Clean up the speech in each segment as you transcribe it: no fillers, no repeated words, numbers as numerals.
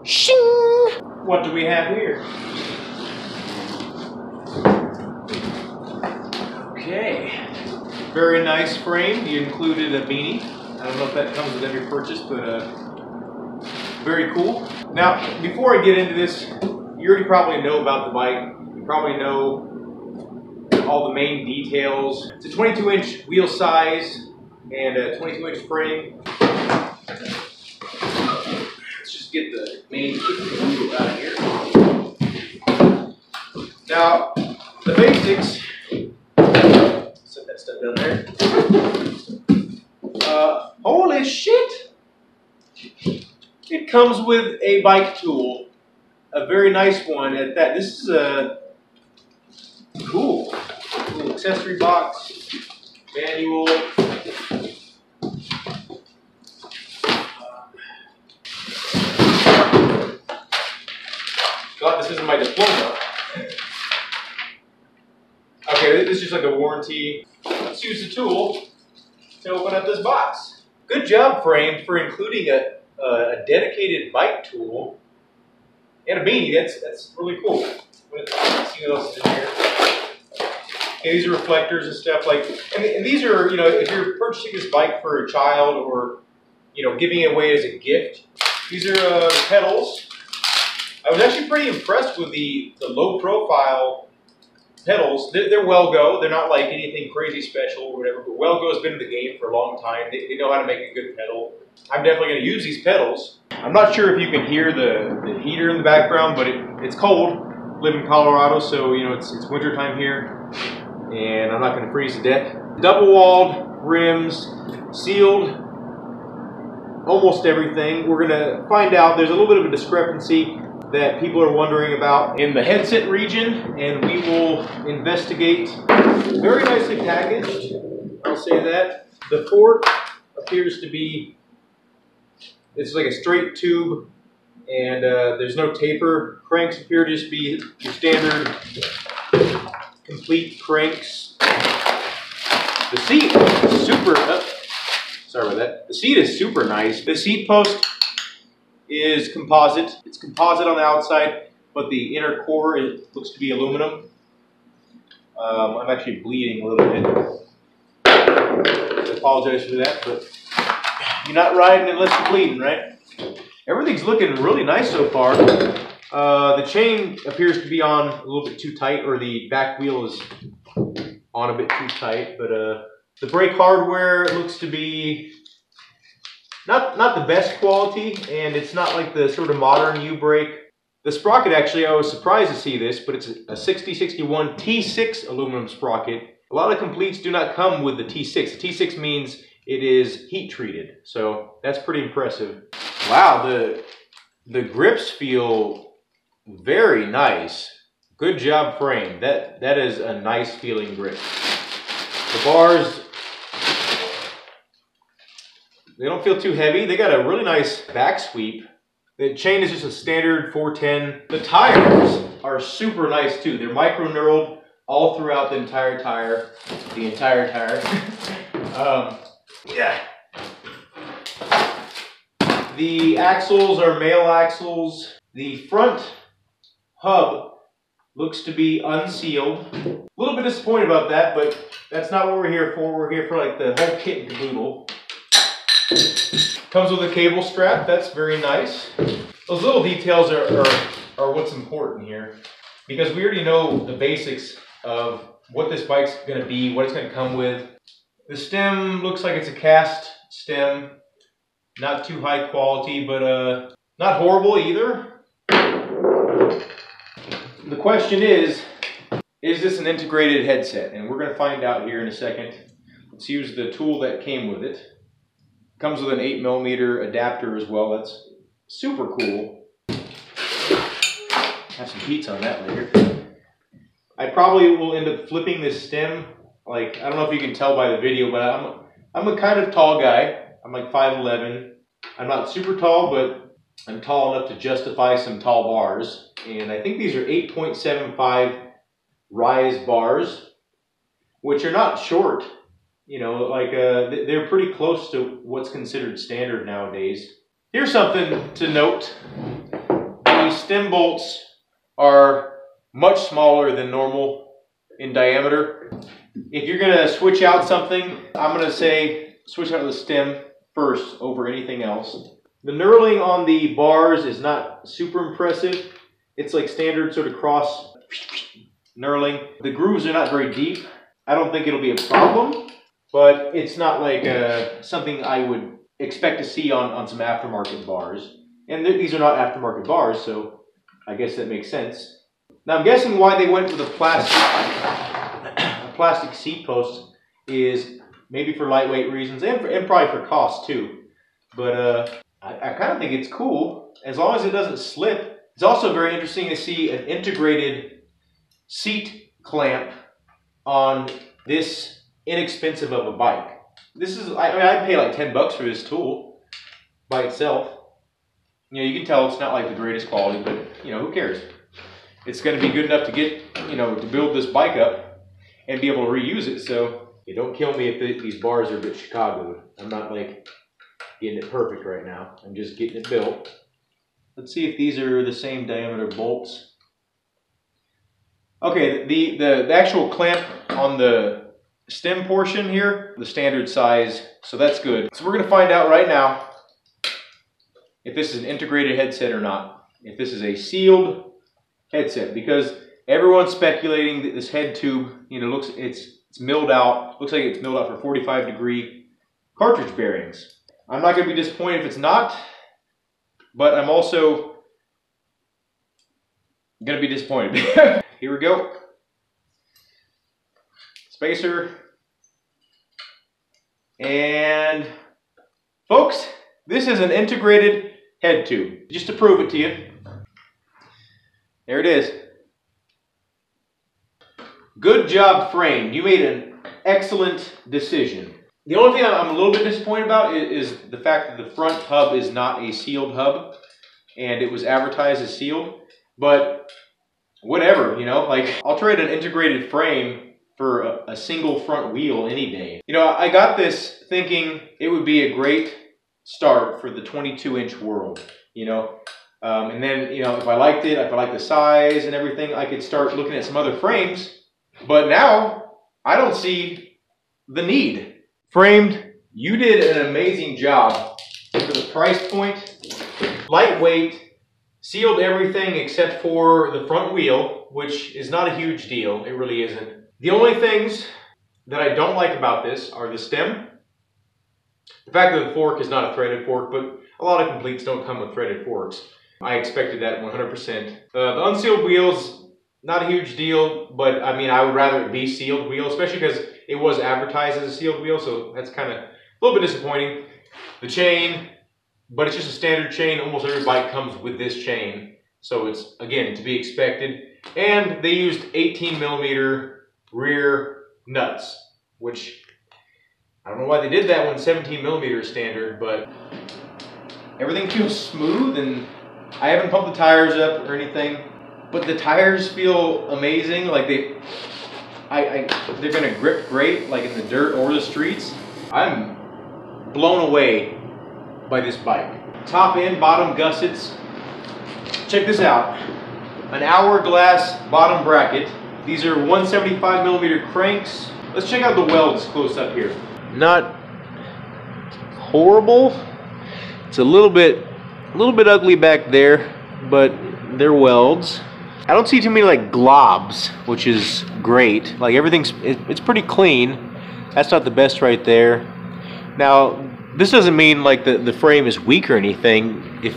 Shing! What do we have here? Okay. Very nice frame. You included a beanie. I don't know if that comes with every purchase, but very cool. Now, before I get into this, you already probably know about the bike. You probably know all the main details. It's a 22-inch wheel size and a 22-inch frame. Let's just get the main wheel out of here. Now, the basics. Set that stuff down there. Holy shit! It comes with a bike tool, a very nice one at that. This is a cool little accessory box, manual. God, this isn't my diploma. Okay, this is just like a warranty. Let's use the tool to open up this box. Good job, Frame, for including a dedicated bike tool and a beanie. That's really cool. Let's see what else is in here. Okay, these are reflectors and stuff like. And these are, you know, if you're purchasing this bike for a child or, you know, giving it away as a gift. These are the pedals. I was actually pretty impressed with the low profile pedals. They're Well-Go. They're not like anything crazy special or whatever, but Well-Go has been in the game for a long time. They know how to make a good pedal. I'm definitely going to use these pedals. I'm not sure if you can hear the heater in the background, but it's cold. I live in Colorado, so you know it's winter time here, and I'm not going to freeze to death. Double-walled rims, sealed, almost everything. We're going to find out. There's a little bit of a discrepancy that people are wondering about in the headset region, and we will investigate. Very nicely packaged, I'll say that. The fork appears to be, it's like a straight tube, and there's no taper. Cranks appear to just be your standard complete cranks. The seat is super, sorry about that. The seat is super nice. The seat post is composite. It's composite on the outside, but the inner core looks to be aluminum. I'm actually bleeding a little bit. I apologize for that, but you're not riding unless you're bleeding, right? Everything's looking really nice so far. The chain appears to be on a little bit too tight, or the back wheel is on a bit too tight, but the brake hardware looks to be not the best quality, and it's not like the sort of modern U-brake. The sprocket, actually, I was surprised to see this, but it's a 6061 T6 aluminum sprocket. A lot of completes do not come with the T6. The T6 means it is heat treated, so that's pretty impressive. Wow, the grips feel very nice. Good job, Frame. That is a nice feeling grip. The bars, they don't feel too heavy. They got a really nice back sweep. The chain is just a standard 410. The tires are super nice too. They're micro-knurled all throughout the entire tire. Yeah. The axles are male axles. The front hub looks to be unsealed. A little bit disappointed about that, but that's not what we're here for. We're here for like the whole kit and caboodle. Comes with a cable strap. That's very nice. Those little details are what's important here, because we already know the basics of what this bike's going to be, what it's going to come with. The stem looks like it's a cast stem. Not too high quality, but not horrible either. The question is this an integrated headset? And we're going to find out here in a second. Let's use the tool that came with it. Comes with an 8mm adapter as well. That's super cool. Have some heats on that later. I probably will end up flipping this stem. Like, I don't know if you can tell by the video, but I'm a kind of tall guy. I'm like 5'11". I'm not super tall, but I'm tall enough to justify some tall bars. And I think these are 8.75 rise bars, which are not short. You know, like they're pretty close to what's considered standard nowadays. Here's something to note. these stem bolts are much smaller than normal in diameter. If you're gonna switch out something, I'm gonna say switch out the stem first over anything else. The knurling on the bars is not super impressive. It's like standard sort of cross knurling. The grooves are not very deep. I don't think it'll be a problem, but it's not like something I would expect to see on some aftermarket bars. And these are not aftermarket bars, so I guess that makes sense. Now I'm guessing why they went with a plastic seat post is maybe for lightweight reasons and probably for cost too. But I kind of think it's cool as long as it doesn't slip. It's also very interesting to see an integrated seat clamp on this inexpensive of a bike. This is, I mean, I'd pay like 10 bucks for this tool by itself. You know, you can tell it's not like the greatest quality, but you know, who cares? It's going to be good enough to get, you know, to build this bike up and be able to reuse it. So you don't kill me if these bars are a bit Chicago'd. I'm not like getting it perfect right now. I'm just getting it built. Let's see if these are the same diameter bolts. Okay, the actual clamp on the stem portion here, the standard size, so that's good. So we're going to find out right now if this is an integrated headset or not. If this is a sealed headset, because everyone's speculating that this head tube, you know, it's milled out. Looks like it's milled out for 45-degree cartridge bearings. I'm not going to be disappointed if it's not, but I'm also going to be disappointed. Here we go. Spacer. And folks, this is an integrated head tube. Just to prove it to you. There it is. Good job, frame. You made an excellent decision. The only thing I'm a little bit disappointed about is the fact that the front hub is not a sealed hub, and it was advertised as sealed. But whatever, you know, like I'll trade an integrated frame for a single front wheel any day. You know, I got this thinking it would be a great start for the 22-inch world, you know. And then, you know, if I liked it, if I liked the size and everything, I could start looking at some other frames. But now, I don't see the need. Framed, you did an amazing job for the price point. Lightweight, sealed everything except for the front wheel, which is not a huge deal. It really isn't. The only things that I don't like about this are the stem. The fact that the fork is not a threaded fork, but a lot of completes don't come with threaded forks. I expected that 100%. The unsealed wheels, not a huge deal, but I mean, I would rather it be sealed wheel, especially because it was advertised as a sealed wheel, so that's kind of a little bit disappointing. The chain, but it's just a standard chain. Almost every bike comes with this chain, so it's, again, to be expected. And they used 18mm rear nuts, which I don't know why they did that when 17mm is standard, but everything feels smooth, and I haven't pumped the tires up or anything, but the tires feel amazing. Like they're gonna grip great, like in the dirt or the streets. I'm blown away by this bike. Top end, bottom gussets. Check this out. An hourglass bottom bracket. These are 175mm cranks. Let's check out the welds close up here. Not horrible. It's a little bit ugly back there, but they're welds. I don't see too many like globs, which is great. Like it's pretty clean. That's not the best right there. Now, this doesn't mean like the frame is weak or anything. If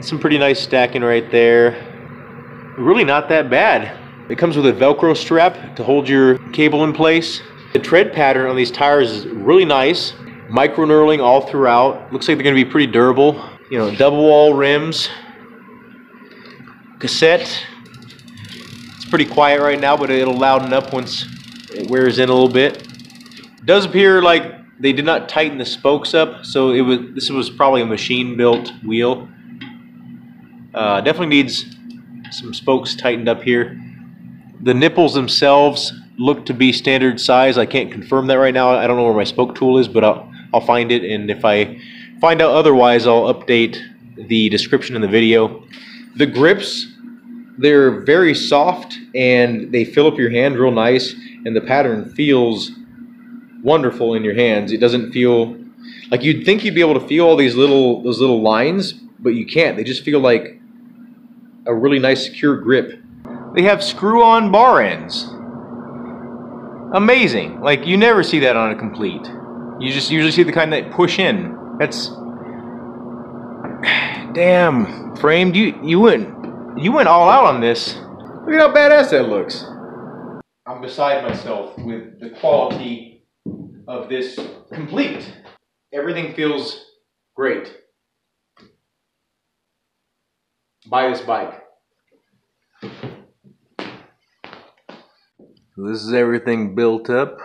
some pretty nice stacking right there. Really not that bad. It comes with a Velcro strap to hold your cable in place. The tread pattern on these tires is really nice. Micro knurling all throughout. Looks like they're going to be pretty durable. You know, double wall rims. Cassette. It's pretty quiet right now, but it'll louden up once it wears in a little bit. It does appear like they did not tighten the spokes up, so this was probably a machine-built wheel. Definitely needs some spokes tightened up here. The nipples themselves look to be standard size. I can't confirm that right now. I don't know where my spoke tool is, but I'll find it, and if I find out otherwise, I'll update the description in the video. The grips, they're very soft and they fill up your hand real nice, and the pattern feels wonderful in your hands. It doesn't feel like you'd think you'd be able to feel all those little lines, but you can't. They just feel like a really nice secure grip. They have screw-on bar ends. Amazing. Like, you never see that on a complete. You just usually see the kind that push in. That's damn, Framed, you went all out on this. Look at how badass that looks. I'm beside myself with the quality of this complete. Everything feels great. Buy this bike. So this is everything built up.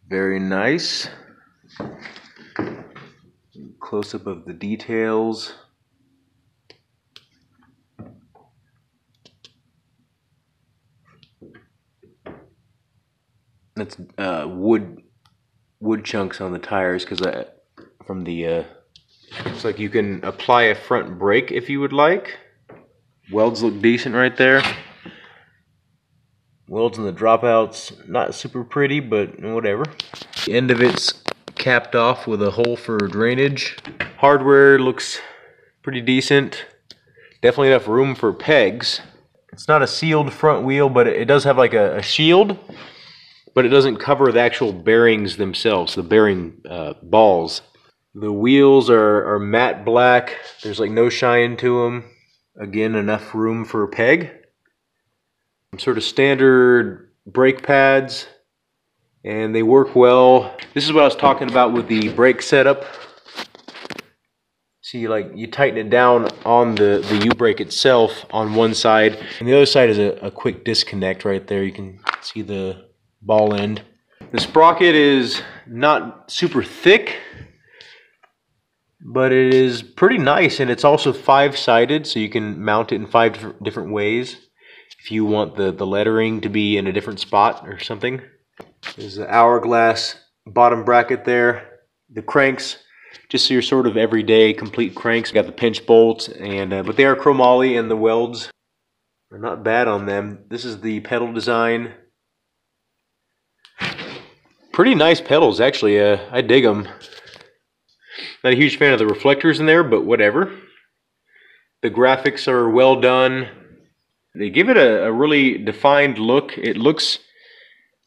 Very nice. Close up of the details. That's wood chunks on the tires, because from the looks like you can apply a front brake if you would like. Welds look decent right there. Welds in the dropouts, not super pretty, but whatever. The end of it's capped off with a hole for drainage. Hardware looks pretty decent. Definitely enough room for pegs. It's not a sealed front wheel, but it does have like a shield, but it doesn't cover the actual bearings themselves, the bearing balls. The wheels are matte black. There's like no shine to them. Again, enough room for a peg. Sort of standard brake pads, and they work well. This is what I was talking about with the brake setup. See, like, you tighten it down on the U-brake itself on one side, and the other side is a quick disconnect right there. You can see the ball end. The sprocket is not super thick, but it is pretty nice, and it's also 5-sided, so you can mount it in 5 different ways if you want the lettering to be in a different spot or something. There's the hourglass bottom bracket there. The cranks, just your sort of everyday complete cranks. Got the pinch bolts, and but they are chromoly, and the welds are not bad on them. This is the pedal design. Pretty nice pedals, actually. I dig them. Not a huge fan of the reflectors in there, but whatever. The graphics are well done. They give it a really defined look. It looks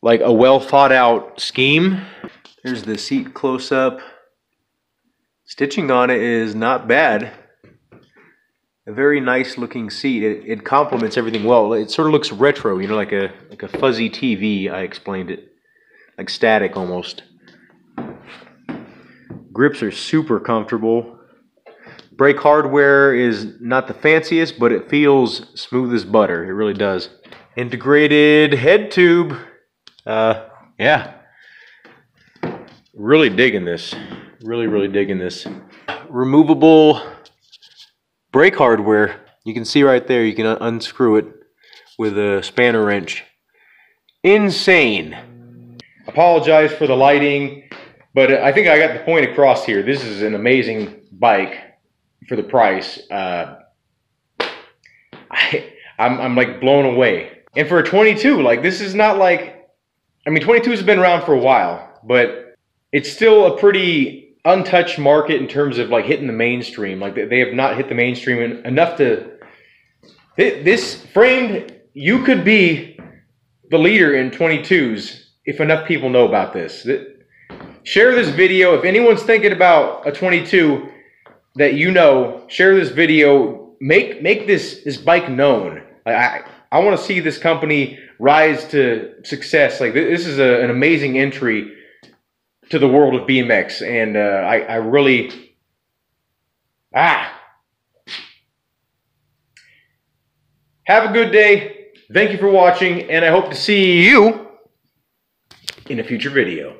like a well thought out scheme. Here's the seat close up. Stitching on it is not bad. A very nice looking seat. It complements everything well. It sort of looks retro, you know, like a fuzzy TV. I explained it, like static almost. Grips are super comfortable. Brake hardware is not the fanciest, but it feels smooth as butter. It really does. Integrated head tube. Yeah. Really digging this. Really digging this. Removable brake hardware. You can see right there, you can unscrew it with a spanner wrench. Insane. Apologize for the lighting, but I think I got the point across here. This is an amazing bike for the price. I'm like blown away. And for a 22, like, this is not like, I mean, 22s have been around for a while, but it's still a pretty untouched market in terms of like hitting the mainstream. Like, they have not hit the mainstream enough to, this Framed, you could be the leader in 22s if enough people know about this. Share this video. If anyone's thinking about a 22 that you know, share this video. Make this bike known. I want to see this company rise to success. Like, this is an amazing entry to the world of BMX, and I really have a good day. Thank you for watching, and I hope to see you in a future video.